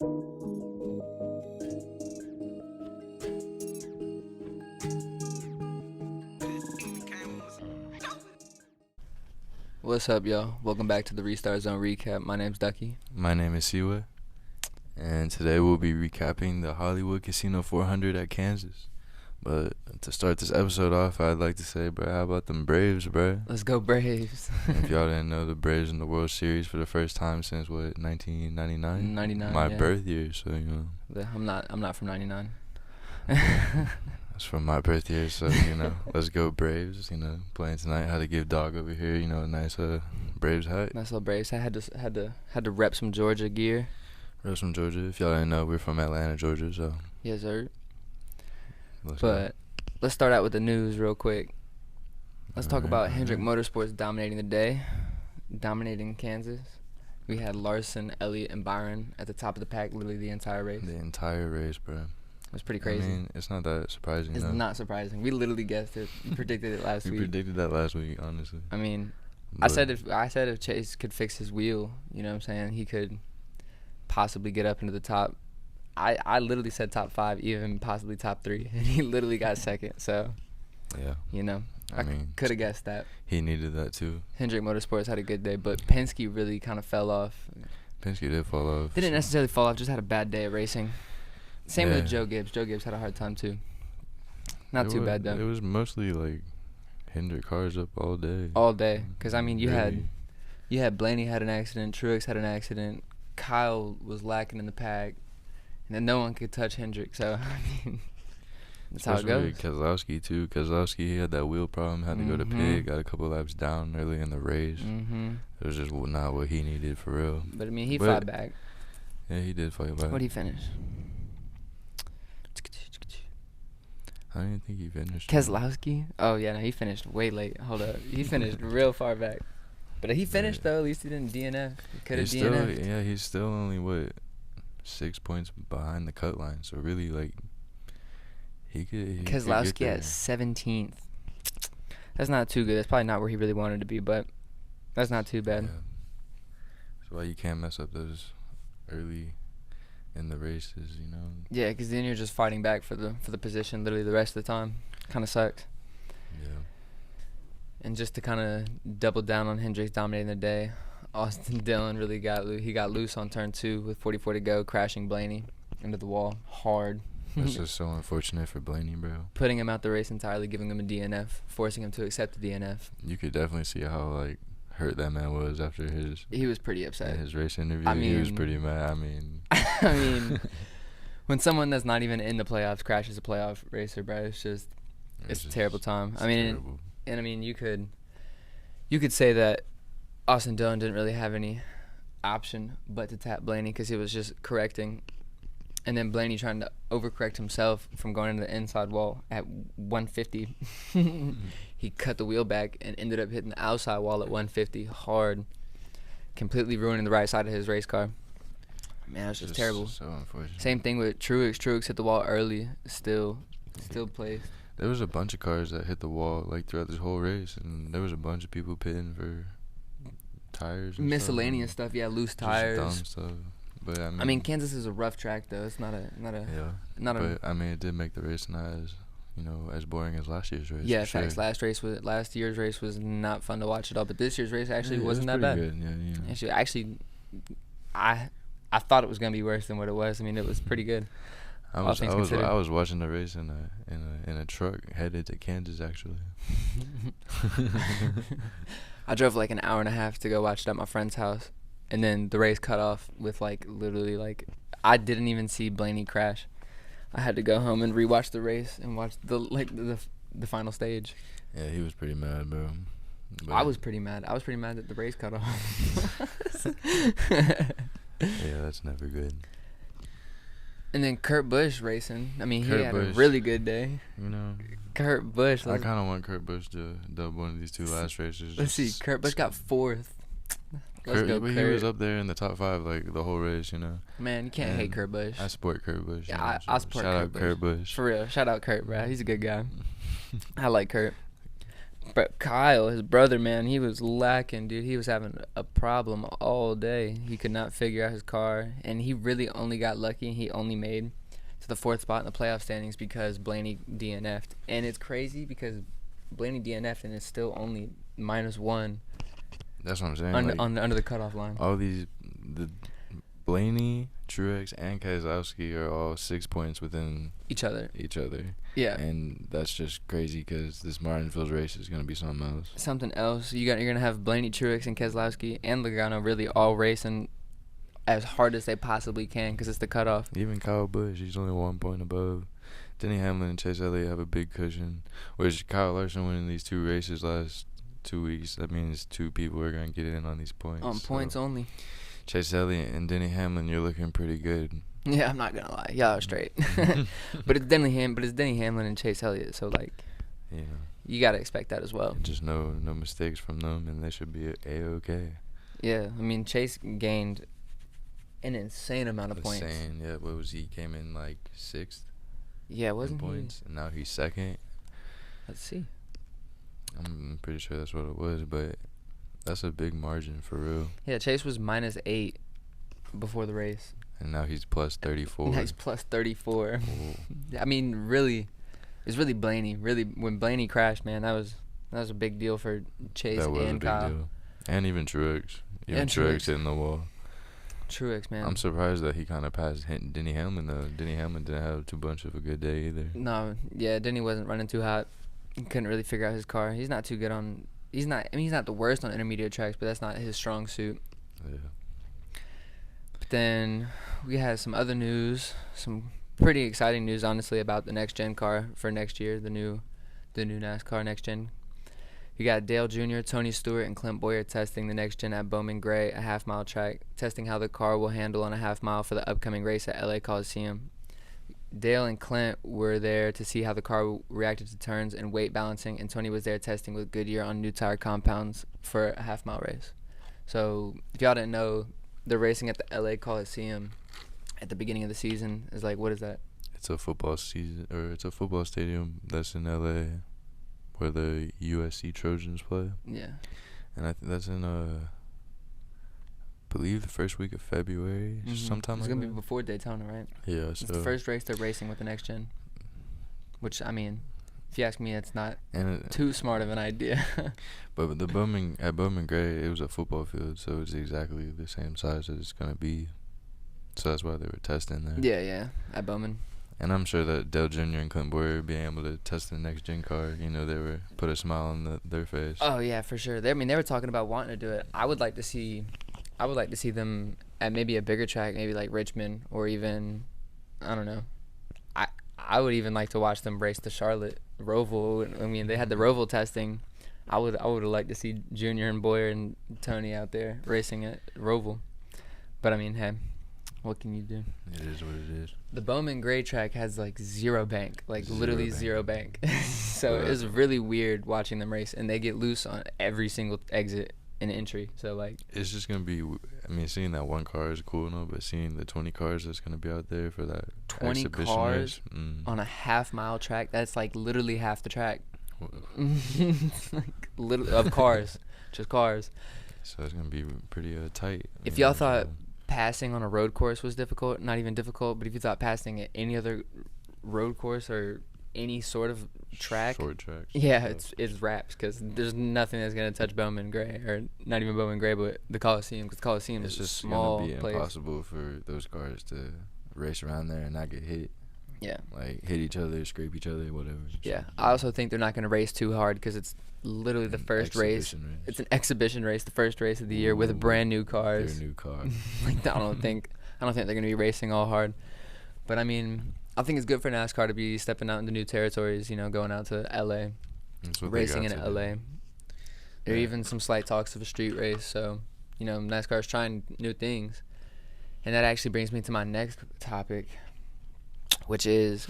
What's up, y'all? Welcome back to the Restart Zone Recap. My name's Ducky. My name is Speedway, and today we'll be recapping the Hollywood Casino 400 at Kansas. But to start this episode off, I'd like to say, bro, how about them Braves, bro? Let's go Braves. If y'all didn't know, the Braves in the World Series for the first time since, 1999? 99, My yeah. birth year, so, I'm not from 99. That's from my birth year, so, let's go Braves, playing tonight. Had to give Dog over here, a nice Braves hat. Nice little Braves. I had to rep some Georgia gear. Rep from Georgia. If y'all didn't know, we're from Atlanta, Georgia, so. Yes, sir. Let's start out with the news real quick. Let's talk about Alright. Hendrick Motorsports dominating the day, dominating Kansas. We had Larson, Elliott, and Byron at the top of the pack literally the entire race. The entire race, bro. It was pretty crazy. I mean, it's not that surprising. It's though. not surprising. We literally guessed it. We predicted it last We week. predicted that last week, honestly. I mean, But I said if Chase could fix his wheel, you know what I'm saying, he could possibly get up into the top. I literally said top 5, even possibly top 3, and he literally got second. So, yeah, I mean, could have guessed that. he needed that too. Hendrick Motorsports had a good day, but Penske really kind of fell off. Penske did fall off. Didn't necessarily fall off, just had a bad day at racing. Same with Yeah. Joe Gibbs. Joe Gibbs had a hard time too. Not It too was, bad though. It was mostly like Hendrick cars up all day. All day, because I mean, you Really. had Blaney had an accident, Truex had an accident, Kyle was lacking in the pack, and then no one could touch Hendrick. So I mean, that's how it Especially goes. Keselowski too. Keselowski, he had that wheel problem, had to go to Mhm. pit, got a couple laps down early in the race. It was just not what he needed for real. But I mean, he But- fought back. Yeah, he did fight back. What did he finish? I didn't think he finished. Keselowski? Oh yeah, no, he finished way late. Hold up, he finished real far back. But he finished though. At least he didn't DNF. He could have He's still, DNF'd. yeah, he's still only 6 points behind the cut line. So really, he could. Keselowski at 17th. That's not too good. That's probably not where he really wanted to be, but that's not too bad. Yeah. That's why you can't mess up those early in the races, Yeah, because then you're just fighting back for the position literally the rest of the time. Kind of sucked. Yeah. And just to kind of double down on Hendrick's dominating the day, Austin Dillon really got loose on turn 2 with 44 to go, crashing Blaney into the wall hard. That's just so unfortunate for Blaney, bro. Putting him out the race entirely, giving him a DNF, forcing him to accept the DNF. You could definitely see how hurt that man was after his He was pretty upset. race interview. I He was mean- pretty mad. I mean, I mean, when someone that's not even in the playoffs crashes a playoff racer, bro, it's a terrible time. it's I mean, terrible. and I mean, you could say that Austin Dillon didn't really have any option but to tap Blaney because he was just correcting, and then Blaney trying to overcorrect himself from going into the inside wall at 150. He cut the wheel back and ended up hitting the outside wall at 150 hard, completely ruining the right side of his race car. Man, it was just terrible. So unfortunate. Same thing with Truex. Truex hit the wall early, still placed. There was a bunch of cars that hit the wall throughout this whole race, and there was a bunch of people pitting for tires. And Miscellaneous stuff, yeah, loose Just tires. dumb stuff. But I mean, Kansas is a rough track though. It's not a yeah. a. But I mean, it did make the race not as as boring as last year's race. Yeah, for facts. sure. Last year's race was not fun to watch at all. But this year's race actually Yeah, it wasn't was that bad. pretty good. Yeah. Actually, I thought it was gonna be worse than what it was. I mean, it was pretty good. I all was things considered. I was watching the race in a truck headed to Kansas actually. I drove like an hour and a half to go watch it at my friend's house, and then the race cut off with literally I didn't even see Blaney crash. I had to go home and rewatch the race and watch the final stage. Yeah, he was pretty mad, bro. But I was pretty mad. I was pretty mad that the race cut off. Yeah, that's never good. And then Kurt Busch racing. I mean, he Kurt had a Busch. really good day. Kurt Busch. I kind of want Kurt Busch to dub one of these two last races. Let's see. Kurt Busch got 4th. Let's go, But Kurt. he was up there in the top 5 the whole race, Man, you can't hate And Kurt Busch. I support Kurt Busch. Yeah, I support Shout Kurt out Busch. Kurt Busch. For real. Shout out Kurt, bro. He's a good guy. I like Kurt. But Kyle, his brother, man, he was lacking, dude. He was having a problem all day. He could not figure out his car, and he really only got lucky. He only made to the 4th spot in the playoff standings because Blaney DNF'd. And it's crazy because Blaney DNF'd, and it's still only -1 That's what I'm saying. under the cutoff line. All the Blaney, Truex, and Keselowski are all 6 points within Each other. Yeah. And that's just crazy because this Martinsville race is going to be something else. Something else. You're going to have Blaney, Truex, and Keselowski and Logano really all racing as hard as they possibly can because it's the cutoff. Even Kyle Busch, he's only 1 point above. Denny Hamlin and Chase Elliott have a big cushion. Which Kyle Larson winning these 2 races last 2 weeks, that means 2 people are going to get in on these points. On points only. Chase Elliott and Denny Hamlin, you're looking pretty good. Yeah, I'm not gonna lie, y'all are straight. But it's Denny Hamlin and Chase Elliott, so like, Yeah. you gotta expect that as well. Just no mistakes from them, and they should be A-okay. Yeah, I mean Chase gained an insane amount of points. Insane, yeah. What was he? Came in like 6th. Yeah, wasn't points, and now he's 2nd. Let's see. I'm pretty sure that's what it was, but that's a big margin for real. Yeah, Chase was -8 before the race. And now he's plus 34. Now he's plus 34. Cool. I mean, really, it's really Blaney. Really, when Blaney crashed, man, that was a big deal for Chase That was and a big Kyle. deal. And even Truex. Even And Truex Truex. hitting the wall. Truex, man. I'm surprised that he kind of passed Denny Hamlin, though. Denny Hamlin didn't have too much of a good day either. No, yeah, Denny wasn't running too hot. He couldn't really figure out his car. He's not too good on. He's not the worst on intermediate tracks, but that's not his strong suit. Yeah. But then we had some other news, some pretty exciting news, honestly, about the next gen car for next year, the new NASCAR next gen. You got Dale Jr., Tony Stewart, and Clint Boyer testing the next gen at Bowman Gray, a half-mile track, testing how the car will handle on a half-mile for the upcoming race at LA Coliseum. Dale and Clint were there to see how the car reacted to turns and weight balancing, and Tony was there testing with Goodyear on new tire compounds for a half-mile race. So if y'all didn't know, they're racing at the LA Coliseum at the beginning of the season. Is like, what is that? It's a football season, or it's a football stadium that's in LA where the USC Trojans play. Yeah. And I think that's in believe the first week of February, sometime It's like gonna that. be before Daytona, right? Yeah, It's the first race they're racing with the next gen. Which, I mean, if you ask me, it's not too smart of an idea. But at Bowman Gray, it was a football field, so it's exactly the same size as it's gonna be. So that's why they were testing there. Yeah, at Bowman. And I'm sure that Dale Jr. and Clint Boyer being able to test the next gen car, they were put a smile on their face. Oh yeah, for sure. They were talking about wanting to do it. I would like to see them at maybe a bigger track, maybe like Richmond, or even, I don't know. I would even like to watch them race the Charlotte Roval. I mean, they had the Roval testing. I would have liked to see Junior and Boyer and Tony out there racing at Roval. But I mean, hey, what can you do? It is what it is. The Bowman Gray track has like zero bank, literally zero bank. So Right. it's really weird watching them race, and they get loose on every single exit and entry. So like, It's just gonna be. I mean, seeing that one car is cool, but seeing the 20 cars that's gonna be out there for that 20 exhibition cars race, on a half-mile track, that's like literally half the track. It's like of cars, just cars. So it's gonna be pretty tight. If y'all thought passing on a road course was difficult, not even difficult, but if you thought passing at any other road course or any sort of track, short tracks, yeah, it's wraps, because there's nothing that's gonna touch Bowman Gray, or not even Bowman Gray, but the Coliseum, because Coliseum it's is a just small gonna be place. impossible for those cars to race around there and not get hit. Yeah. Like hit each other, scrape each other, whatever. Yeah, I also think they're not gonna race too hard, because it's literally the first race. Exhibition It's an exhibition race, the first race of the year with brand new cars. Their new car. Like, I don't think they're gonna be racing all hard. But I mean, I think it's good for NASCAR to be stepping out into new territories. Going out to LA, That's what racing they in got to LA. do. There are Yeah. even some slight talks of a street race. So, NASCAR's trying new things, and that actually brings me to my next topic, which is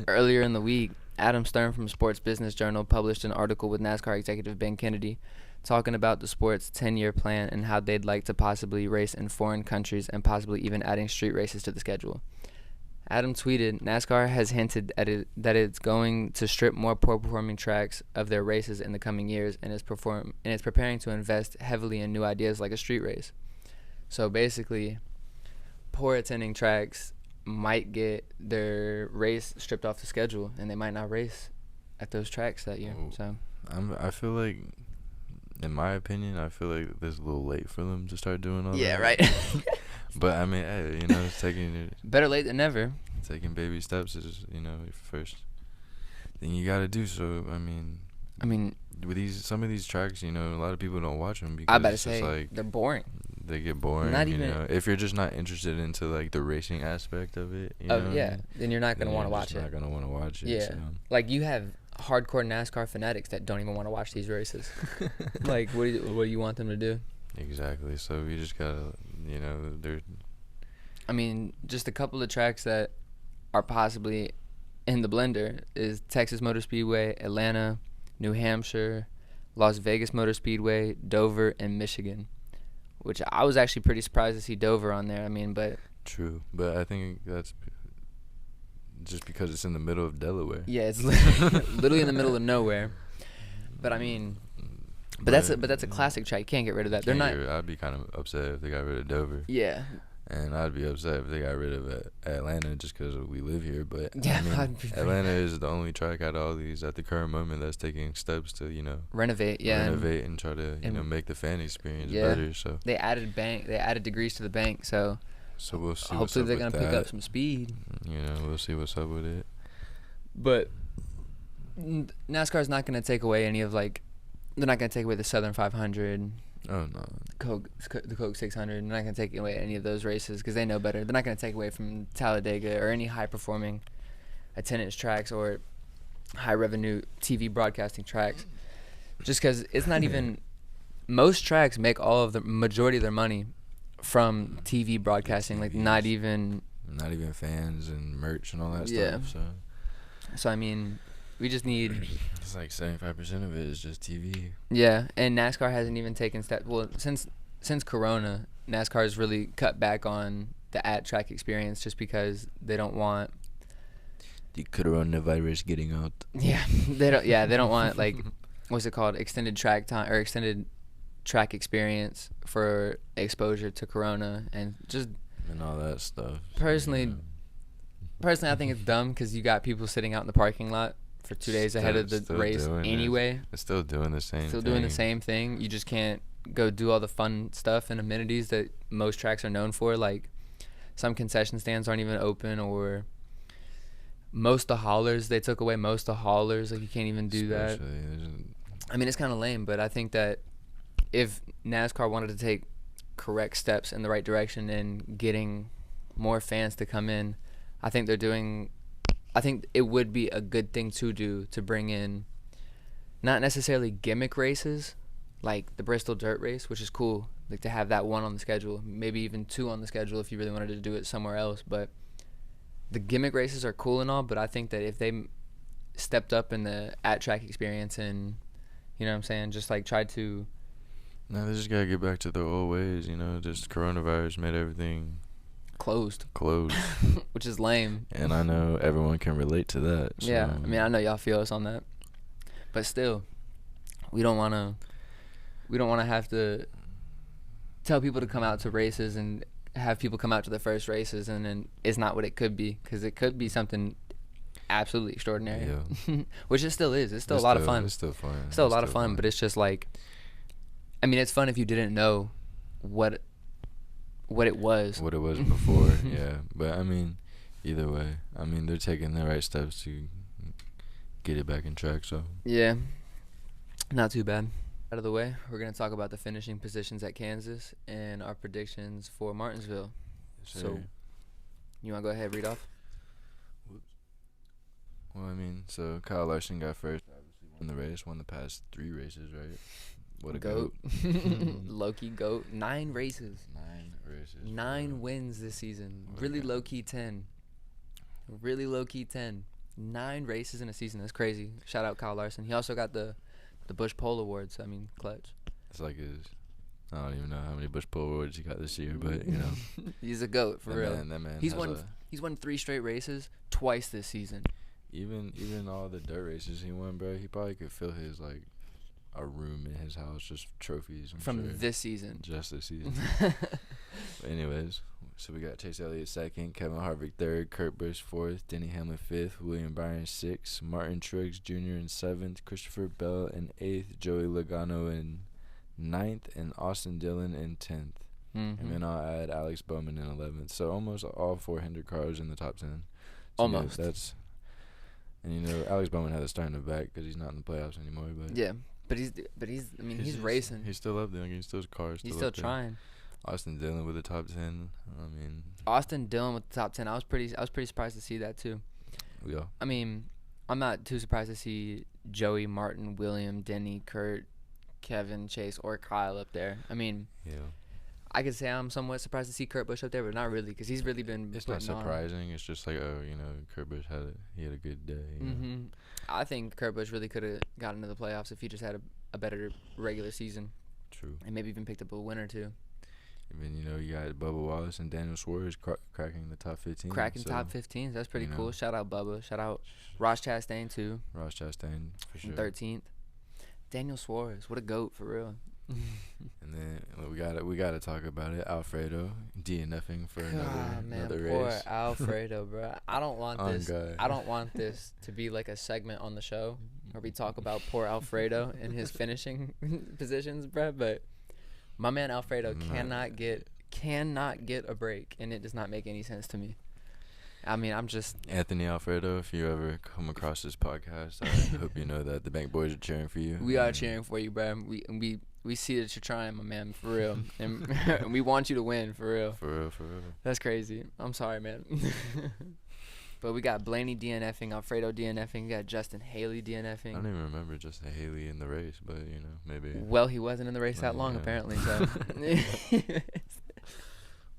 earlier in the week, Adam Stern from Sports Business Journal published an article with NASCAR executive Ben Kennedy talking about the sport's 10-year plan and how they'd like to possibly race in foreign countries and possibly even adding street races to the schedule. Adam tweeted, NASCAR has hinted at it that it's going to strip more poor-performing tracks of their races in the coming years and is preparing to invest heavily in new ideas like a street race. So basically, poor attending tracks might get their race stripped off the schedule, and they might not race at those tracks that year. So I feel like, in my opinion, I feel like it's a little late for them to start doing all that. yeah, right. But I mean, hey, you know, Better late than never. taking baby steps is, you know, your first thing you gotta do. So I mean, with some of these tracks, you know, a lot of people don't watch them because I better it's say just like they're boring. they get boring. Not you even- know, if you're just not interested into like the racing aspect of it, you know, Yeah, then you're not gonna want to watch Not it. gonna want to watch it. Yeah. So. Like you have hardcore NASCAR fanatics that don't even want to watch these races. Like, what do you want them to do? Exactly. So we just gotta, you know, Just a couple of tracks that are possibly in the blender is Texas Motor Speedway, Atlanta, New Hampshire, Las Vegas Motor Speedway, Dover, and Michigan. Which I was actually pretty surprised to see Dover on there. But True, but I think that's just because it's in the middle of Delaware. yeah, it's literally in the middle of nowhere. But that's a classic track. You can't get rid of that. They're not. I'd be kind of upset if they got rid of Dover. Yeah. And I'd be upset if they got rid of Atlanta just because we live here. But Yeah, I mean, I'd be very Atlanta is the only track out of all these at the current moment that's taking steps to, you know, Renovate. Yeah. renovate and try to, you know, make the fan experience better. So They added degrees to the bank. So we'll see. hopefully they're gonna pick up some speed. You know, we'll see what's up with it. But NASCAR's not going to take away any of they're not going to take away the Southern 500, Oh no. the Coke 600. They're not going to take away any of those races because they know better. They're not going to take away from Talladega or any high-performing attendance tracks or high-revenue TV broadcasting tracks. Just because it's not even – most tracks make all of the majority of their money from TV broadcasting. Like not even fans and merch and all that Yeah. stuff. So we just need – It's like 75% of it is just TV. Yeah, and NASCAR hasn't even taken steps. Well, since Corona, NASCAR has really cut back on the at-track experience just because they don't want. The coronavirus getting out. Yeah, they don't. Yeah, they don't want what's it called? Extended track time or extended track experience for exposure to Corona and just. And all that stuff. Personally, I think it's dumb because you got people sitting out in the parking lot for 2 days ahead of the race anyway. It's still doing the same thing. Doing the same thing. You just can't go do all the fun stuff and amenities that most tracks are known for. Like some concession stands aren't even open, or most of the haulers, they took away most of the haulers. Like you can't even do that. It's kind of lame, but I think that if NASCAR wanted to take correct steps in the right direction and getting more fans to come in, I think it would be a good thing to do to bring in not necessarily gimmick races like the Bristol Dirt Race, which is cool, like to have that one on the schedule, maybe even two on the schedule if you really wanted to do it somewhere else. But the gimmick races are cool and all, but I think that if they stepped up in the at-track experience and, you know what I'm saying, just tried to... No, they just got to get back to their old ways, you know, just coronavirus made everything... Closed. Which is lame. And I know everyone can relate to that. So. Yeah, I know y'all feel us on that. But still, we don't want to have to tell people to come out to races and have people come out to the first races and then it's not what it could be, because it could be something absolutely extraordinary. Yeah. Which it still is. It's still a lot of fun. It's still fun. Still a lot of fun, but it's just it's fun if you didn't know what it was. What it was before, yeah. But, either way, they're taking the right steps to get it back in track, so. Yeah. Not too bad. Out of the way, we're going to talk about the finishing positions at Kansas and our predictions for Martinsville. Yes, so, you want to go ahead and read off? Well, so Kyle Larson got first. Obviously won the race, won the past 3 races, right? What a goat. Low-key goat. 9 races. 9 races. 9 wins this season. Really low-key 10. 9 races in a season. That's crazy. Shout out Kyle Larson. He also got the Busch Pole Award, so clutch. It's like I don't even know how many Busch Pole Awards he got this year, but he's a goat for real. That man he's won He's won 3 straight races, twice this season. Even all the dirt races he won, bro, he probably could fill his, like, a room in his house, just trophies. From this season. Just this season. But anyways, so we got Chase Elliott 2nd, Kevin Harvick 3rd, Kurt Busch 4th, Denny Hamlin 5th, William Byron 6th, Martin Truex Jr. in 7th, Christopher Bell in 8th, Joey Logano in 9th, and Austin Dillon in 10th. Mm-hmm. And then I'll add Alex Bowman in 11th. So almost all 400 cars in the top 10. So Almost. And Alex Bowman had to start in the back because he's not in the playoffs anymore. But yeah, but he's he's racing. He's still up there. He's still cars. He's still trying. Austin Dillon with the top 10. I mean, Austin Dillon with the top 10. I was pretty surprised to see that too. Yeah. I mean, I'm not too surprised to see Joey, Martin, William, Denny, Kurt, Kevin, Chase, or Kyle up there. I mean, yeah. I could say I'm somewhat surprised to see Kurt Busch up there, but not really, because he's really been. It's not surprising. It's just like, Kurt Busch had a good day. Mm-hmm. I think Kurt Busch really could have gotten into the playoffs if he just had a better regular season. True. And maybe even picked up a win or two. Even you got Bubba Wallace and Daniel Suarez cracking the top 15. Top 15s. That's pretty cool. Shout out Bubba. Shout out Ross Chastain too. Ross Chastain for sure. 13th. Daniel Suarez, what a goat for real. And then we gotta talk about it. Alfredo DNFing for another race. Poor Alfredo, bro. I don't want this. God. I don't want this to be like a segment on the show where we talk about poor Alfredo and his finishing positions, bro. But my man Alfredo cannot get a break, and it does not make any sense to me. I mean, I'm just Anthony Alfredo. If you ever come across this podcast, I hope you know that the Bank Boys are cheering for you. We are cheering for you, bro. We see that you're trying, my man, for real, and we want you to win, for real. For real. That's crazy. I'm sorry, man. But we got Blaney DNFing, Alfredo DNFing, we got Justin Haley DNFing. I don't even remember Justin Haley in the race, but maybe. Well, he wasn't in the race that long, apparently. So.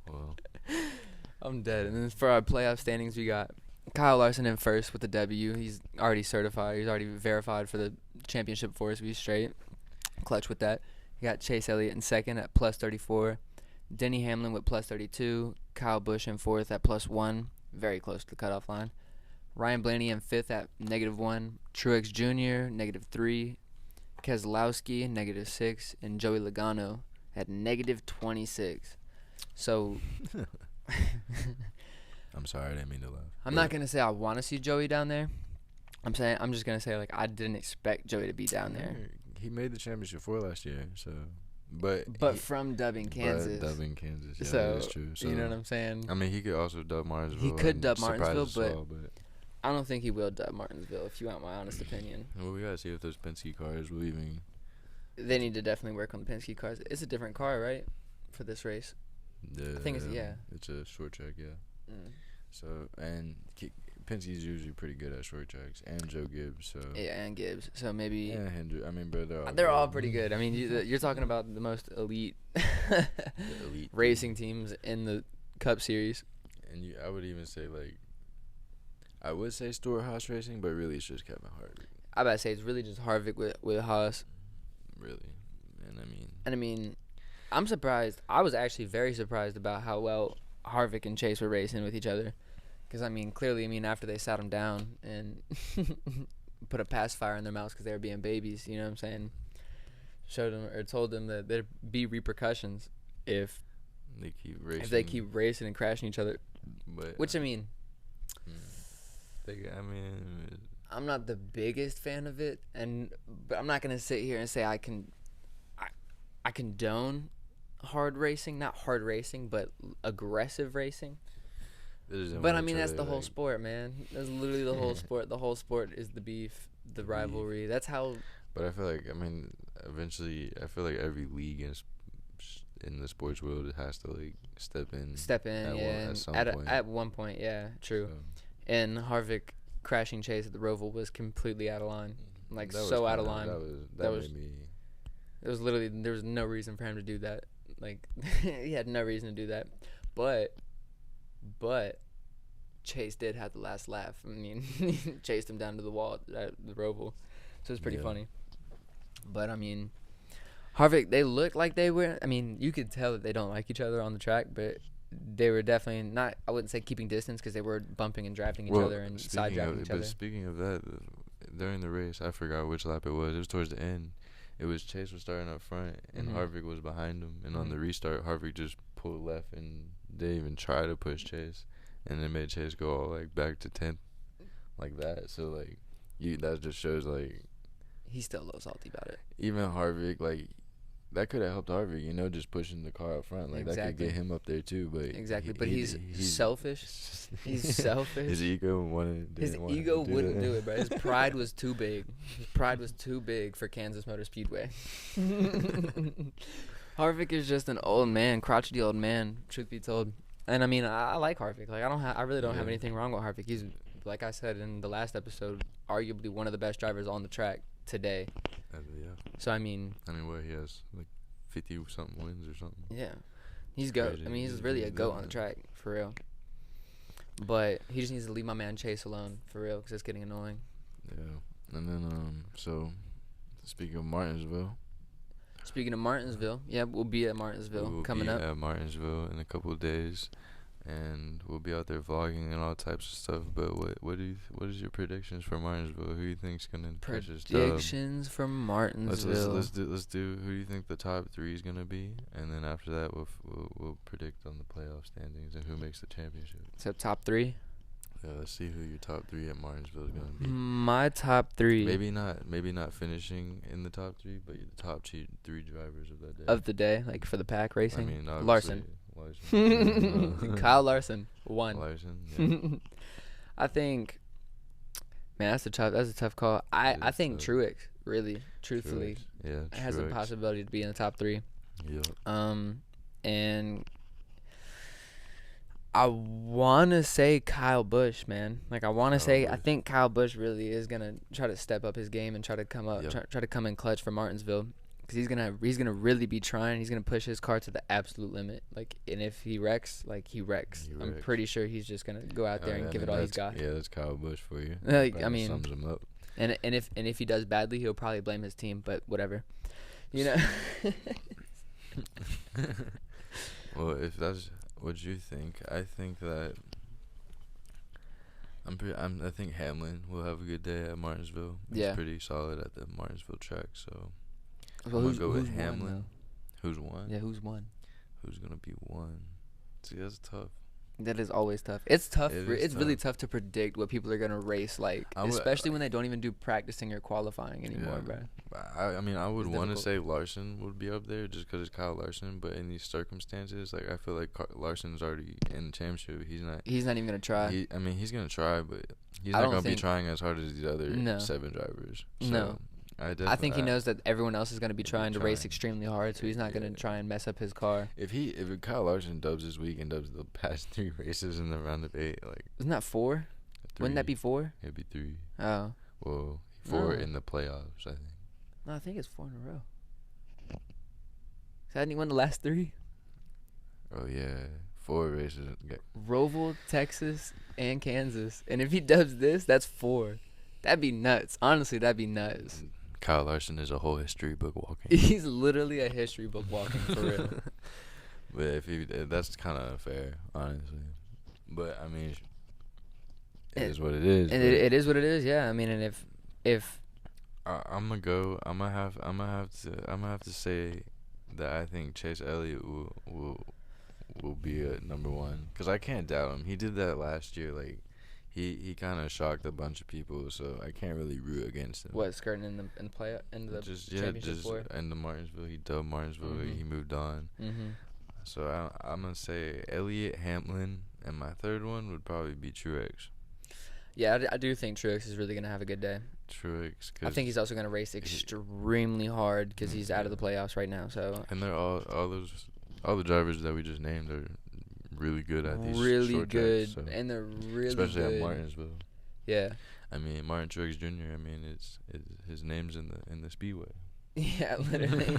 Well. I'm dead. And then for our playoff standings, we got Kyle Larson in first with the W. He's already certified. He's already verified for the championship for us. We straight. Clutch with that. You got Chase Elliott in second at plus 34. Denny Hamlin with plus 32. Kyle Busch in fourth at plus 1. Very close to the cutoff line. Ryan Blaney in fifth at -1. Truex Jr. -3. Keselowski -6. And Joey Logano at -26. So... I'm sorry, I didn't mean to laugh. I'm not gonna say I want to see Joey down there. I'm just gonna say I didn't expect Joey to be down there. He made the championship for last year, so from dubbing Kansas. Yeah, that is true. So, you know what I'm saying? I mean, he could also dub Martinsville. He could dub Martinsville, but I don't think he will dub Martinsville. If you want my honest opinion. Well, we gotta see if those Penske cars will even. They need to definitely work on the Penske cars. It's a different car, right, for this race? I think it's It's a short track, yeah. Mm. So Penske's usually pretty good at short tracks, and Joe Gibbs. So yeah, and Gibbs. So maybe. And Hendrick. I mean, bro, they're all pretty good. I mean, you're talking about the most elite, elite racing teams in the Cup Series. And I would even say I would say Stewart-Haas Racing, but really it's just Kevin Harvick. I about to say it's really just Harvick with Haas. Really, and I mean. I'm surprised. I was actually very surprised about how well Harvick and Chase were racing with each other. Because, clearly, after they sat them down and put a pacifier in their mouths because they were being babies, you know what I'm saying? Told them that there'd be repercussions if they keep racing and crashing each other. But, which, I'm not the biggest fan of it, but I'm not going to sit here and say I condone hard racing, not hard racing, but aggressive racing. But that's the whole sport, man. That's literally the whole sport. The whole sport is the beef, the rivalry. That's how. But I feel like eventually, every league in the sports world has to step in. At one point, yeah, true. So. And Harvick crashing Chase at the Roval was completely out of line, out of line. That was. It was literally there was no reason for him to do that. He had no reason to do that. But Chase did have the last laugh. He chased him down to the wall at the Roval. So it's pretty funny. But Harvick, they looked like they were. You could tell that they don't like each other on the track, but they were definitely not. I wouldn't say keeping distance because they were bumping and drafting each other and side drafting each other. But speaking of that, during the race, I forgot which lap it was. It was towards the end. It was Chase was starting up front and Harvick was behind him. And on the restart, Harvick just pulled left and they didn't even try to push Chase, and they made Chase go all like back to 10th, like that. So like, that just shows like he's still a little salty about it. Even Harvick, like, that could have helped Harvick, just pushing the car up front. Like, that could get him up there, too. But but he's selfish. He's selfish. His ego wouldn't do it, bro. His pride was too big. His pride was too big for Kansas Motor Speedway. Harvick is just an old man, crotchety old man, truth be told. And, I mean, I like Harvick. Like, I really don't have anything wrong with Harvick. He's, like I said in the last episode, arguably one of the best drivers on the track today. So I mean what, he has like 50 something wins or something. Yeah, he's goat. I mean, he's really a goat on the track for real. But he just needs to leave my man Chase alone for real, because it's getting annoying. Yeah, and then so speaking of Martinsville, yeah, we'll be at Martinsville coming up. At Martinsville in a couple of days. And we'll be out there vlogging and all types of stuff. But what is your predictions for Martinsville? Who do you think's gonna push this dub? Predictions for Martinsville. Let's do. Who do you think the top 3 is gonna be? And then after that, we'll predict on the playoff standings and who makes the championship. So top 3. Yeah, let's see who your top 3 at Martinsville is gonna be. My top 3. Maybe not finishing in the top 3, but the top 3 drivers of that day. Of the day, like for the pack racing. I mean, Larson. Kyle Larson won. Yeah. I think, man, that's a tough call. I think Truex, really, truthfully, has a possibility to be in the top 3. Yep. And I want to say Kyle Busch, man. Like, I think Kyle Busch really is gonna try to step up his game and try to come up, try to come in clutch for Martinsville. Because he's gonna really be trying. He's gonna push his car to the absolute limit. Like, and if he wrecks, he wrecks. I'm pretty sure he's just gonna go out there and give it all he's got. Yeah, that's Kyle Busch for you. I mean, sums him up. And if he does badly, he'll probably blame his team. But whatever, Well, if that's what you think, I think that I think Hamlin will have a good day at Martinsville. He's pretty solid at the Martinsville track, so. Well, I'm going to go with Hamlin. Who's won? Yeah, who's won? Who's going to be one? See, that's tough. That is always tough. It's tough. It's really tough to predict what people are going to race like, especially when they don't even do practicing or qualifying anymore, bro. I mean, I would want to say Larson would be up there just because it's Kyle Larson, but in these circumstances, like, I feel like Larson's already in the championship. He's not even going to try. He's going to try, but he's not going to be trying as hard as these other 7 drivers. So. No. I think he knows that everyone else is going to be trying to race extremely hard, so he's not going to try and mess up his car. If Kyle Larson dubs this week and dubs the past 3 races in the round of 8, like, isn't that 4? 3. Wouldn't that be 4? It'd be 3. Oh. Well, 4 in the playoffs, I think. No, I think it's 4 in a row. Hasn't he won the last 3? Oh yeah, 4 races. Roval, Texas, and Kansas, and if he dubs this, that's 4. That'd be nuts. Honestly, that'd be nuts. Kyle Larson is a whole history book walking. He's literally a history book walking, for real. But that's kind of unfair, honestly. But I mean, it is what it is. And it is what it is. Yeah. I mean, and if I'm gonna have to say that I think Chase Elliott will be a number 1, because I can't doubt him. He did that last year, like. He kind of shocked a bunch of people, so I can't really root against him. What, skirting in the championship for? In the Martinsville, he dubbed Martinsville. Mm-hmm. He moved on. Mm-hmm. So I'm gonna say Elliott, Hamlin, and my 3rd one would probably be Truex. Yeah, I do think Truex is really gonna have a good day. Truex. I think he's also gonna race extremely hard because he's out of the playoffs right now. So. And they're all the drivers that we just named are really good at these short good tracks, so. And they're really especially good. At Martinsville. Yeah. I mean, Martin Truex Jr. I mean, it's his name's in the Speedway. Yeah, literally.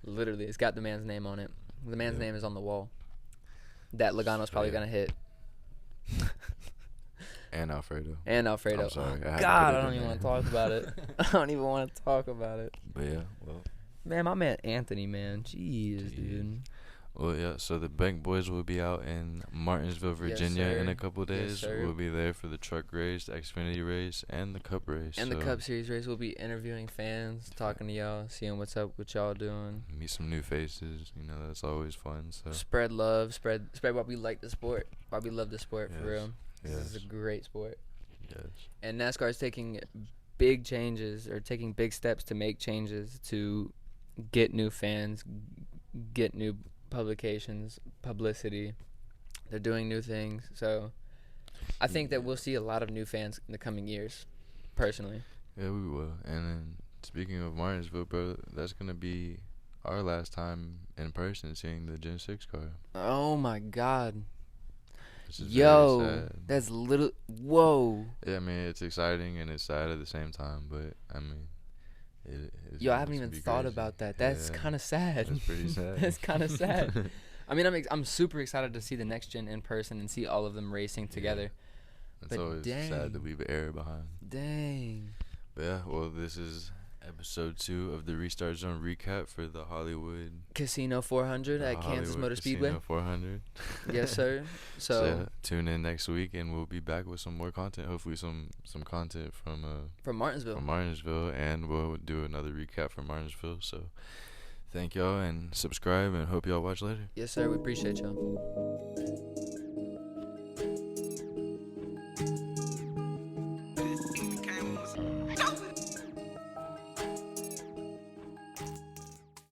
Literally, it's got the man's name on it. The man's name is on the wall. That Logano's probably gonna hit. And Alfredo. I'm sorry. God, I don't even want to talk about it. I don't even want to talk about it. But yeah, well. Man, my man Anthony, man. Jeez. Dude. Well, yeah, so the Bank Boys will be out in Martinsville, Virginia in a couple days. Yes, we'll be there for the truck race, the Xfinity race, and the Cup race. And the Cup Series race. We'll be interviewing fans, talking to y'all, seeing what's up, what y'all doing. Meet some new faces. That's always fun. So spread love, spread why we like the sport, why we love the sport, for real. Yes. This is a great sport. Yes. And NASCAR is taking big changes, or taking big steps to make changes to get new fans, get new publicity. They're doing new things, so I think that we'll see a lot of new fans in the coming years, personally. Yeah, we will. And then speaking of Martinsville, bro, that's gonna be our last time in person seeing the Gen 6 car. Oh my God. Yo, that's little. Whoa. Yeah, I mean, it's exciting and it's sad at the same time, but I mean, Yo, I haven't even thought about that. That's kind of sad. That's pretty sad. That's kind of sad. I mean, I'm super excited to see the next gen in person and see all of them racing together. It's always sad to leave air behind. Dang. But yeah, well, this is episode 2 of the Restart Zone recap for the Hollywood Casino 400 at Kansas Motor Speedway. Casino 400. Yes, sir. So yeah, tune in next week and we'll be back with some more content. Hopefully some content from Martinsville. From Martinsville, and we'll do another recap from Martinsville. So thank y'all and subscribe, and hope y'all watch later. Yes, sir. We appreciate y'all.